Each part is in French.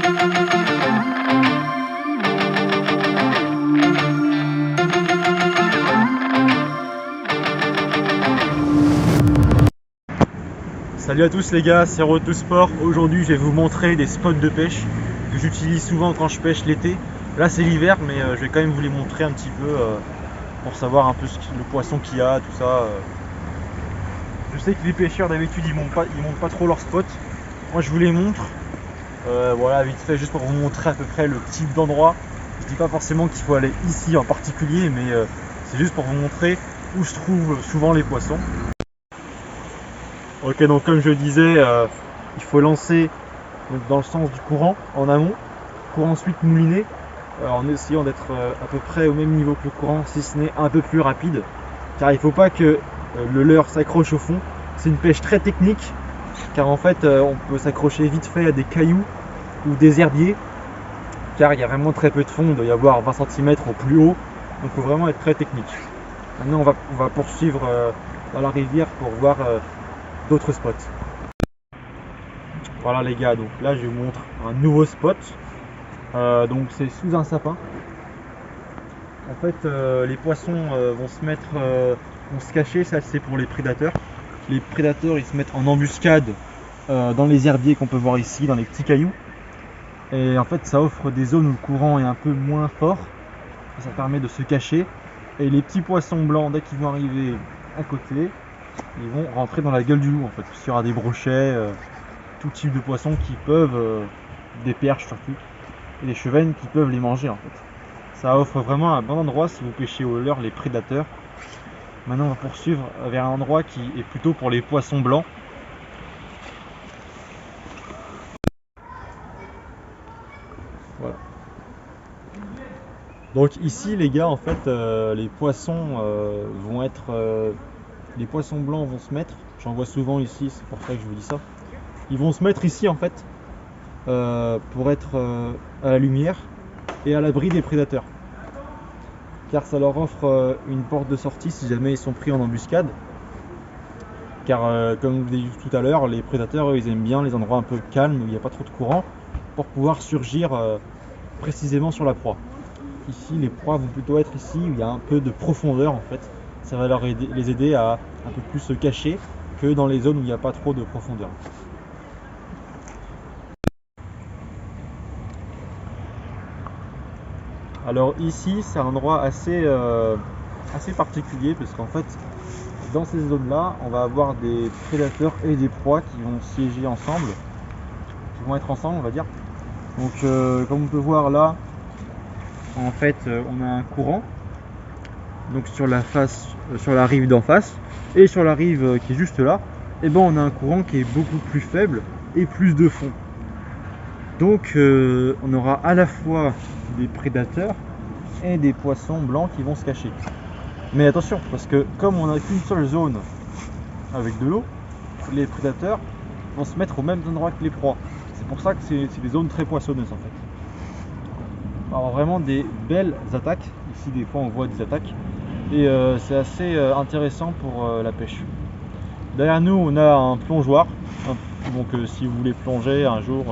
Salut à tous les gars, c'est Road to Sport. Aujourd'hui je vais vous montrer des spots de pêche que j'utilise souvent quand je pêche l'été. Là c'est l'hiver mais je vais quand même vous les montrer un petit peu pour savoir un peu le poisson qu'il y a, tout ça. Je sais que les pêcheurs d'habitude ils montent pas trop leurs spots. Moi je vous les montre. Voilà, vite fait, juste pour vous montrer à peu près le type d'endroit. Je dis pas forcément qu'il faut aller ici en particulier, mais c'est juste pour vous montrer où se trouvent souvent les poissons. Ok, donc comme je disais, il faut lancer dans le sens du courant en amont, pour ensuite mouliner en essayant d'être à peu près au même niveau que le courant, si ce n'est un peu plus rapide, car il ne faut pas que le leurre s'accroche au fond. C'est une pêche très technique, car en fait on peut s'accrocher vite fait à des cailloux ou des herbiers, car il y a vraiment très peu de fond, il doit y avoir 20 cm au plus haut, donc il faut vraiment être très technique. Maintenant on va poursuivre dans la rivière pour voir d'autres spots. Voilà les gars, donc là je vous montre un nouveau spot. Donc c'est sous un sapin. En fait les poissons vont se cacher, ça c'est pour les prédateurs. Les prédateurs ils se mettent en embuscade dans les herbiers qu'on peut voir ici, dans les petits cailloux. Et en fait ça offre des zones où le courant est un peu moins fort. Ça permet de se cacher. Et les petits poissons blancs, dès qu'ils vont arriver à côté, ils vont rentrer dans la gueule du loup en fait. Il y aura des brochets, tout type de poissons qui peuvent, des perches surtout, et des chevennes qui peuvent les manger en fait. Ça offre vraiment un bon endroit si vous pêchez au leurre les prédateurs. Maintenant on va poursuivre vers un endroit qui est plutôt pour les poissons blancs. Voilà. Donc ici les gars en fait les poissons vont être les poissons blancs vont se mettre, j'en vois souvent ici, c'est pour ça que je vous dis ça. Ils vont se mettre ici en fait pour être à la lumière et à l'abri des prédateurs, car ça leur offre une porte de sortie si jamais ils sont pris en embuscade, car comme je vous l'ai dit tout à l'heure, les prédateurs eux, ils aiment bien les endroits un peu calmes où il n'y a pas trop de courant pour pouvoir surgir précisément sur la proie. Ici les proies vont plutôt être ici où il y a un peu de profondeur en fait. Ça va les aider à un peu plus se cacher que dans les zones où il n'y a pas trop de profondeur. Alors ici c'est un endroit assez particulier parce qu'en fait dans ces zones là on va avoir des prédateurs et des proies qui vont siéger ensemble, qui vont être ensemble on va dire. Donc comme on peut voir là en fait on a un courant donc sur la rive d'en face, et sur la rive qui est juste là, et ben on a un courant qui est beaucoup plus faible et plus de fond. Donc on aura à la fois des prédateurs et des poissons blancs qui vont se cacher. Mais attention, parce que comme on n'a qu'une seule zone avec de l'eau, les prédateurs vont se mettre au même endroit que les proies. C'est pour ça que c'est des zones très poissonneuses en fait. Alors vraiment des belles attaques. Ici des fois on voit des attaques. Et c'est assez intéressant pour la pêche. Derrière nous on a un plongeoir, donc si vous voulez plonger un jour,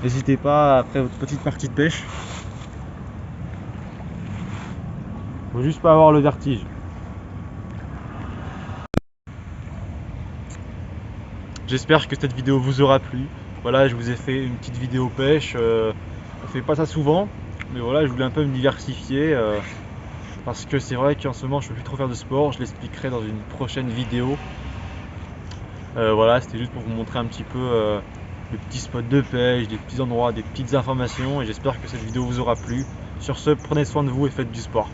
n'hésitez pas après votre petite partie de pêche. Faut juste pas avoir le vertige. J'espère que cette vidéo vous aura plu. Voilà, je vous ai fait une petite vidéo pêche. On fait pas ça souvent, mais voilà, je voulais un peu me diversifier. Parce que c'est vrai qu'en ce moment je peux plus trop faire de sport, je l'expliquerai dans une prochaine vidéo. Voilà, c'était juste pour vous montrer un petit peu les petits spots de pêche, des petits endroits, des petites informations, et j'espère que cette vidéo vous aura plu. Sur ce, prenez soin de vous et faites du sport.